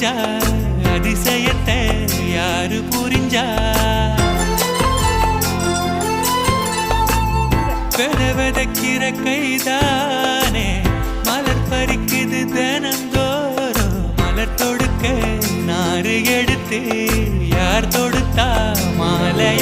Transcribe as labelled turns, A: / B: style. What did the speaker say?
A: செஞ்சா அதிசயத்தை யாரு புரிஞ்சா வெதக்கிற கைதானே மலர் பறிக்குது தினந்தோறும் மலர் தொடுக்க நாறு எடுத்து யார் தொடுத்தா மாலை